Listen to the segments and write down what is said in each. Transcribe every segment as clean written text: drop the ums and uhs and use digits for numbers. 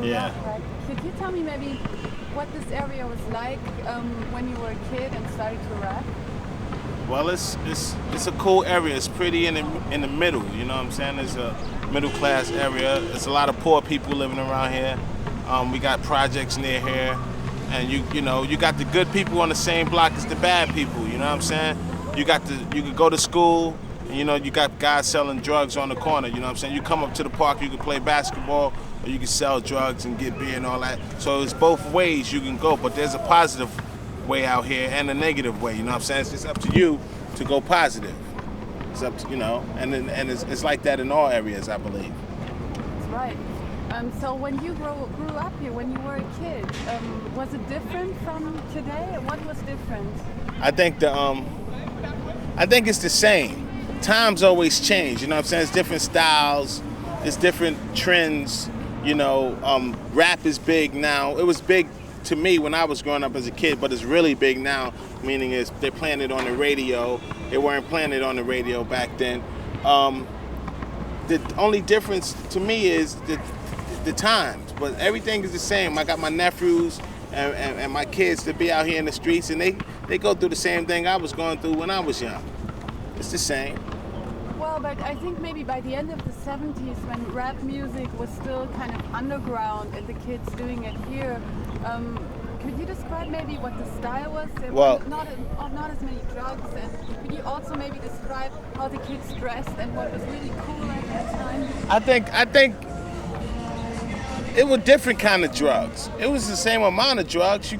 Yeah. Right. Could you tell me maybe what this area was like when you were a kid and started to rap? Well, it's a cool area. It's pretty in the middle. You know what I'm saying? It's a middle class area. There's a lot of poor people living around here. We got projects near here, and you got the good people on the same block as the bad people. You know what I'm saying? You could go to school. And, you got guys selling drugs on the corner. You know what I'm saying? You come up to the park, you can play basketball, or you can sell drugs and get beer and all that. So it's both ways you can go, but there's a positive way out here and a negative way. You know what I'm saying? It's just up to you to go positive. It's up to and it's like that in all areas, I believe. That's right. So when you grew up here, when you were a kid, was it different from today? What was different? I think it's the same. Times always change. You know what I'm saying? It's different styles. It's different trends. Rap is big now. It was big to me when I was growing up as a kid, but it's really big now, meaning they're playing it on the radio. They weren't playing it on the radio back then. The only difference to me is the times, but everything is the same. I got my nephews and my kids to be out here in the streets, and they go through the same thing I was going through when I was young. It's the same. Well, but I think maybe by the end of the 70s, when rap music was still kind of underground and the kids doing it here, could you describe maybe what the style was? There were not as many drugs, and could you also maybe describe how the kids dressed and what was really cool at that time? I think it was different kind of drugs. It was the same amount of drugs.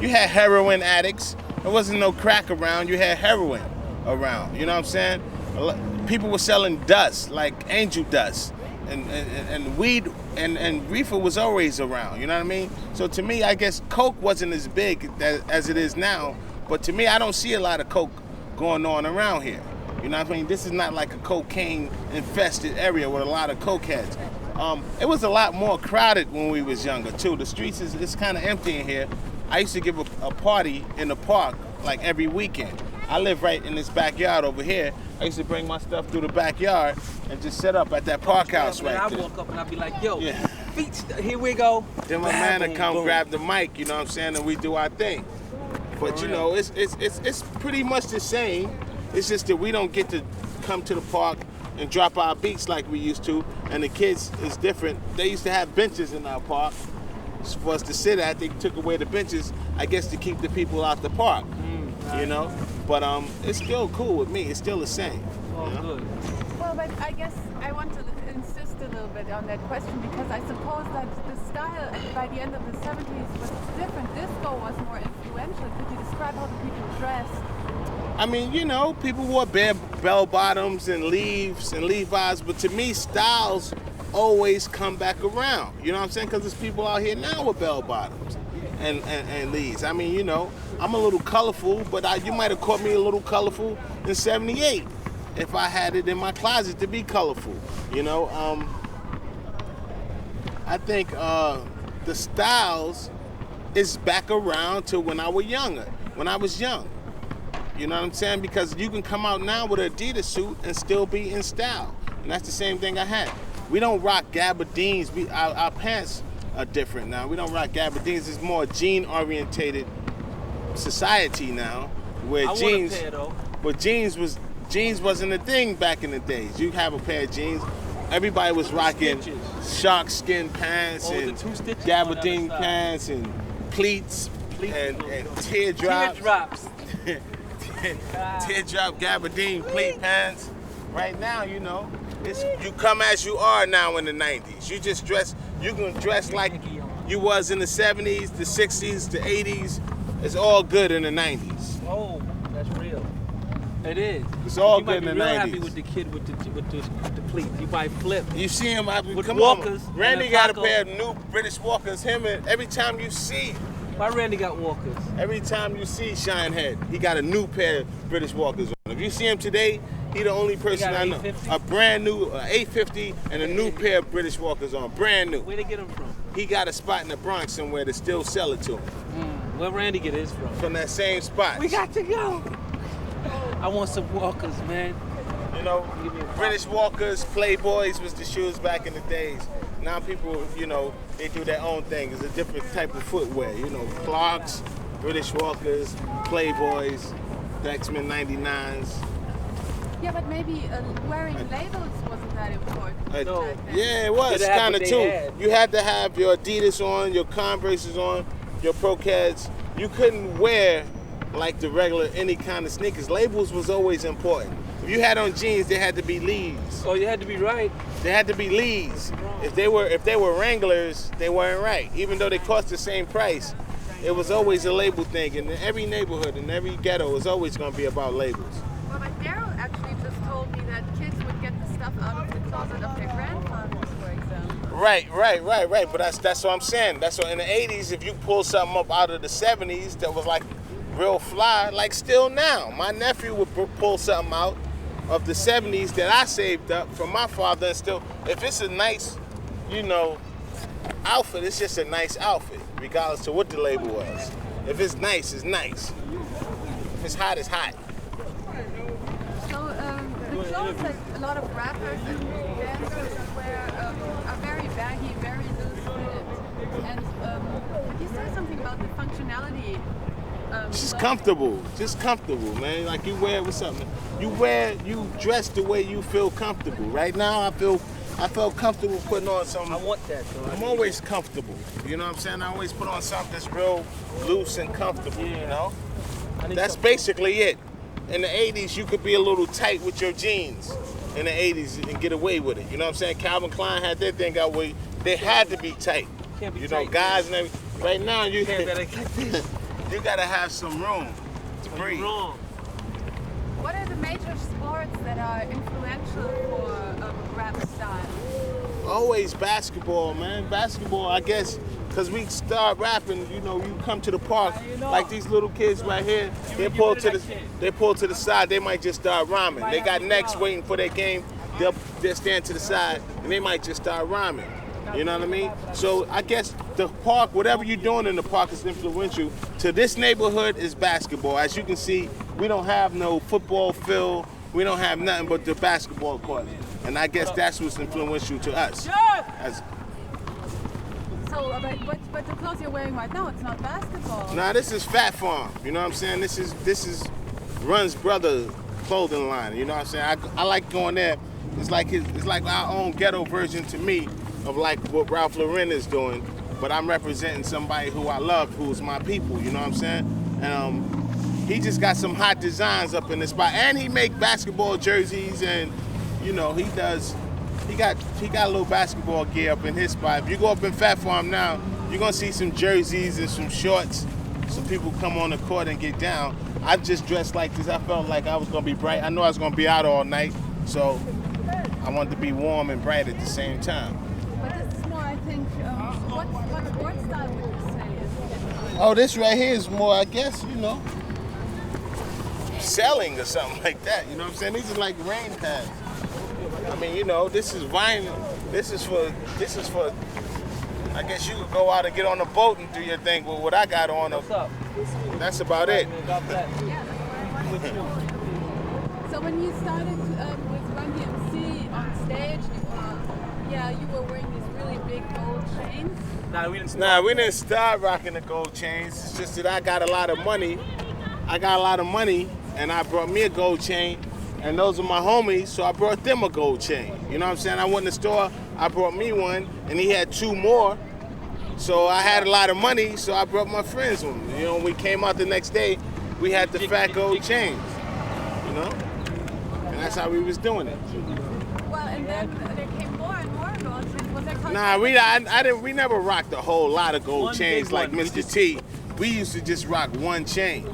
You had heroin addicts. There wasn't no crack around. You had heroin around. You know what I'm saying? People were selling dust, like angel dust, and weed and reefer was always around. You know what I mean? So to me, I guess coke wasn't as big as it is now. But to me, I don't see a lot of coke going on around here. You know what I mean? This is not like a cocaine-infested area with a lot of cokeheads. It was a lot more crowded when we was younger too. The streets it's kind of empty in here. I used to give a party in the park like every weekend. I live right in this backyard over here. I used to bring my stuff through the backyard and just set up at that park house right there. I walk up and I'd be like, yo, feet, here we go. Then my man would come grab the mic, you know what I'm saying, and we do our thing. But it's pretty much the same. It's just that we don't get to come to the park and drop our beats like we used to, and the kids is different. They used to have benches in our park for us to sit at. They took away the benches, I guess, to keep the people out the park. But it's still cool with me. It's still the same. Oh, good. Well, but I guess I want to insist a little bit on that question, because I suppose that the style by the end of the 70s was different. Disco was more influential. Could you describe how the people dressed? I mean, people wore bell-bottoms and Levi's, but to me, styles always come back around. You know what I'm saying? Because there's people out here now with bell-bottoms and Lees. I mean, I'm a little colorful, but you might have caught me a little colorful in 78 if I had it in my closet to be colorful. I think the styles is back around to when I was young. You know what I'm saying? Because you can come out now with an Adidas suit and still be in style. And that's the same thing I had. We don't rock gabardines. Our pants are different now. We don't rock gabardines. It's more jean-orientated society now, where jeans wasn't a thing back in the days. You have a pair of jeans. Everybody was rocking shark skin pants and gabardine pants and pleats and teardrops. Teardrop gabardine pleat pants. Right now, you come as you are now in the 90s. You can dress like you was in the 70s, the 60s, the 80s. It's all good in the 90s. Oh, that's real. It is. It's all good in the 90s. You might be real happy with the kid with the pleat. You might flip. You see him with come Walkers. On. Randy got a pair of new British Walkers. Every time you see. My Randy got Walkers. Every time you see Shinehead, he got a new pair of British Walkers on. If you see him today, he the only person I know. A brand new 850 and a new pair of British Walkers on. Brand new. Where'd they get them from? He got a spot in the Bronx somewhere to still sell it to him. Where Randy get his from? From that same spot. We got to go. I want some Walkers, man. You know, British Walkers, Playboys was the shoes back in the days. Now people, you know, they do their own thing. It's a different type of footwear. You know, Clarks, British Walkers, Playboys, Dexman 99s. Yeah, but maybe wearing labels wasn't that important. No. back then. Yeah, it was They had kind what of they too. had. You had to have your Adidas on, your Converses on, your Pro-Cats. You couldn't wear like the regular any kind of sneakers. Labels was always important. If you had on jeans, they had to be Lees. Oh, you had to be right. They had to be Lees. If they were Wranglers, they weren't right. Even though they cost the same price, it was always a label thing. And in every neighborhood, in every ghetto, is always going to be about labels. Well, but Daryl actually just told me that kids would get the stuff out of the closet of their grandfathers, for example. Right. But that's what I'm saying. That's what in the 80s, if you pull something up out of the 70s that was like real fly, like still now, my nephew would pull something out of the 70s that I saved up from my father, and still, if it's a nice, you know, outfit, it's just a nice outfit, regardless of what the label was. If it's nice, it's nice. If it's hot, it's hot. So the clothes that a lot of rappers and dancers wear are very baggy, very loose fitted. And could you say something about the functionality? Just comfortable, man. Like you wear what's up, man. You dress the way you feel comfortable. Right now, I felt comfortable putting on some. I want that though. I'm always comfortable. You know what I'm saying? I always put on something that's real loose and comfortable. You know, that's basically it. In the 80s, you could be a little tight with your jeans in the 80s and get away with it. You know what I'm saying? Calvin Klein had their thing out where they had to be tight. Can't be you know, tight, guys and everything. Right now, you Can't be like this. you gotta have some room to breathe. You're wrong. What are the major sports that are influential for rap style? Always basketball, man. Basketball, I guess, because we start rapping, you know, you come to the park, like these little kids right here, they pull to the side, they might just start rhyming. They got necks waiting for their game, they'll stand to the side, and they might just start rhyming. You know what I mean? So I guess the park, whatever you're doing in the park is influential. To this neighborhood is basketball. As you can see, we don't have no football field. We don't have nothing but the basketball court. And I guess that's what's influential to us. So, but the clothes you're wearing right now, it's not basketball. Nah, this is Phat Farm. You know what I'm saying? This is Run's brother clothing line. You know what I'm saying? I like going there. It's like our own ghetto version to me of like what Ralph Lauren is doing, but I'm representing somebody who I love, who's my people, you know what I'm saying? And he just got some hot designs up in the spot, and he make basketball jerseys, and you know, he got a little basketball gear up in his spot. If you go up in Phat Farm now, you're gonna see some jerseys and some shorts, so people come on the court and get down. I just dressed like this. I felt like I was gonna be bright. I know I was gonna be out all night, so I wanted to be warm and bright at the same time. But this is more, I think, what sport style would you say is Oh, this right here is more, I guess, you know, selling or something like that. You know what I'm saying? These are like rain pads. I mean, you know, this is vinyl. This is for. I guess you could go out and get on a boat and do your thing with what I got on. What's up? That's about it. God bless. Yeah, that's what I wanted. So when you started with Run DMC on stage, you were wearing these really big gold chains. Nah, We didn't start rocking the gold chains. It's just that I got a lot of money. And I brought me a gold chain. And those are my homies, so I brought them a gold chain. You know what I'm saying? I went in the store, I brought me one, and he had two more. So I had a lot of money, so I brought my friends one. You know, when we came out the next day, we had the fat gold chains. You know? And that's how we was doing it. Well, and then there came more and more gold chains. Was that Nah, we never rocked a whole lot of gold One chains big like one. Mr. T. We used to just rock one chain.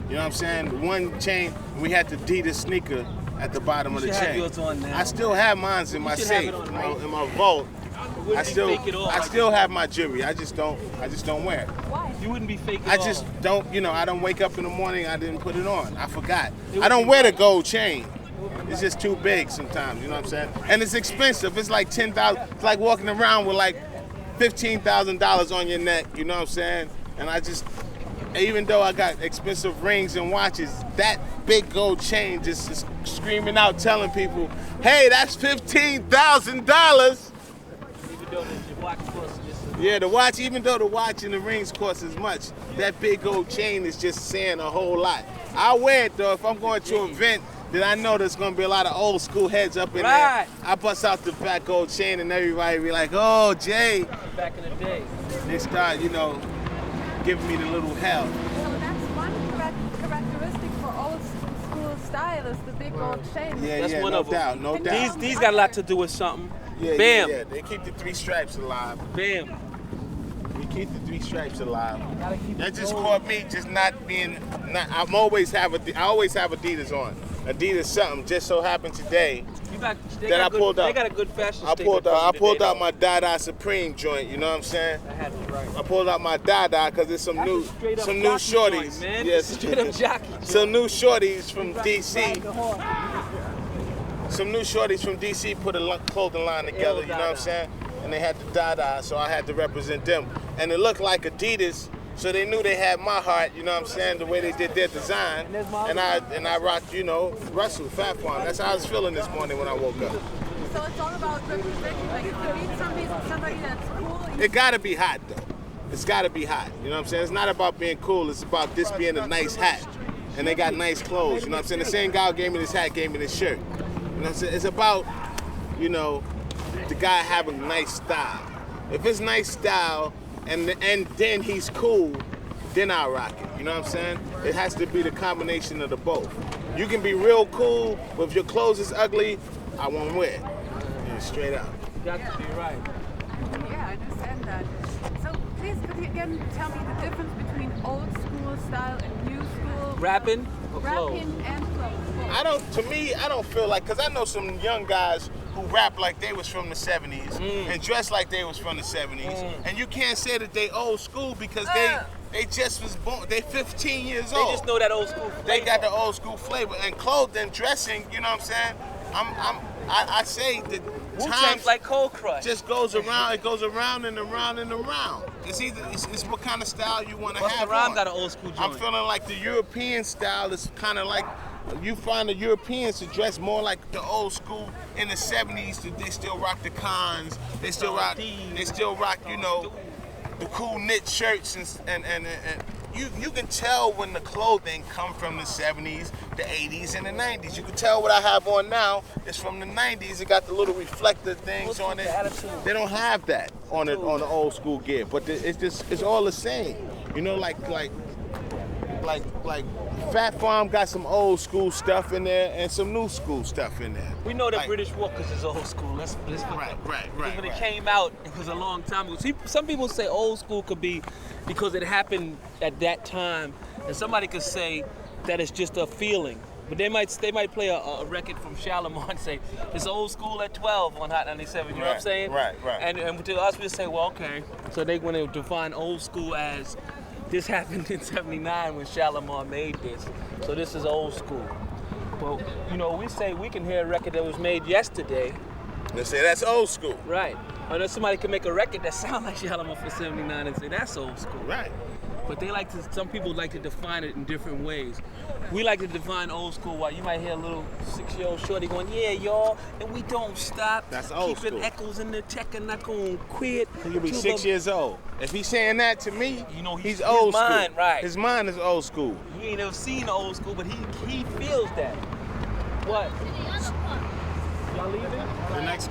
You know what I'm saying? One chain, we had the Adidas sneaker at the bottom of the should have chain. yours on now. I still have mine in my should have safe, it on, in right? my vault. wouldn't be fake at all. I still have my jewelry. I just don't wear it. Why? You wouldn't be fake at I all. just don't, I don't wake up in the morning, I didn't put it on. I forgot. I don't wear the gold chain. It's just too big sometimes, you know what I'm saying? And it's expensive. It's like $10,000. It's like walking around with like $15,000 on your neck, you know what I'm saying? And I just even though I got expensive rings and watches, that big gold chain just is screaming out, telling people, hey, that's $15,000. Even though the watch costs just Yeah, the watch, even though the watch and the rings cost as much, that big gold chain is just saying a whole lot. I wear it though if I'm going to an event that I know there's gonna be a lot of old school heads up in there. I bust out the fat gold chain and everybody be like, oh, Jay. back in the day. They start, giving me the little hell. So that's one characteristic for old school style is the big gold chain. Yeah, That's yeah, one no of them. doubt, no doubt. These got a lot to do with something. Yeah, Bam. Yeah, they keep the 3 stripes alive. Bam. We keep the 3 stripes alive. Gotta keep That it just going. caught me just not being. I always have Adidas on. Adidas something. Just so happened today. They pulled out. They got a good fashion I statement pulled today, out my Dada Supreme joint. You know what I'm saying? I had it right. I pulled out my Dada because there's some That's new a straight up new jockey shorties. joint, man. Yes, Straight up jockey joint. Some new shorties from DC. Some new shorties from DC put a clothing line together. You know what I'm saying? And they had the Dada, so I had to represent them. And it looked like Adidas. So they knew they had my heart, you know what I'm saying, the way they did their design. And I rocked, Russell, Phat Farm. That's how I was feeling this morning when I woke up. So it's all about representing, like if you meet somebody that's cool. It gotta be hot though. It's gotta be hot. You know what I'm saying? It's not about being cool, it's about this being a nice hat. And they got nice clothes, you know what I'm saying? The same guy who gave me this hat gave me this shirt. You know what I'm saying? It's about, the guy having nice style. If it's nice style, and then he's cool, then I'll rock it. You know what I'm saying? It has to be the combination of the both. You can be real cool, but if your clothes is ugly, I won't wear it. Yeah, straight up. You got to be right. Yeah, I understand that. So please, could you again tell me the difference between old school style and new school? Rapping or clothes? Rapping and clothes. I don't feel like, because I know some young guys who rap like they was from the 70s and dress like they was from the 70s. And you can't say that they old school because they just was born, they 15 years old. They just know that old school flavor. They got the old school flavor and clothing, dressing, you know what I'm saying? I say that time like Cold Crush. just goes around, it goes around and around and around. It's what kind of style you want to have Busta Rhymes on. got an old school joint. I'm feeling like the European style is kind of like, you find the Europeans to dress more like the old school in the 70s. They still rock the cons. They still rock, the cool knit shirts and you can tell when the clothing come from the 70s, the 80s, and the 90s. You can tell what I have on now is from the 90s. It got the little reflector things on it. They don't have that on the old school gear, but it's all the same. Like Phat Farm got some old school stuff in there and some new school stuff in there. We know that British Walkers is old school. Let's Right. When it came out, it was a long time ago. Some people say old school could be because it happened at that time, and somebody could say that it's just a feeling. But they might play a record from Shalimar and say it's old school at 12 on Hot 97. You know what I'm saying? Right. And to us, we say, well, okay. So they're going to define old school as this happened in '79 when Shalimar made this. So this is old school. But we say we can hear a record that was made yesterday. They say that's old school. Right. Or then somebody can make a record that sounds like Shalimar for '79 and say that's old school. Right. But some people like to define it in different ways. We like to define old school while you might hear a little 6-year-old shorty going, yeah, y'all, and we don't stop. That's old Keeping school. echoes in the tech and not going to quit. He could be 6 years old. If he's saying that to me, he's old his school. mind, right. His mind is old school. He ain't never seen the old school, but he feels that. What? Y'all leaving? The next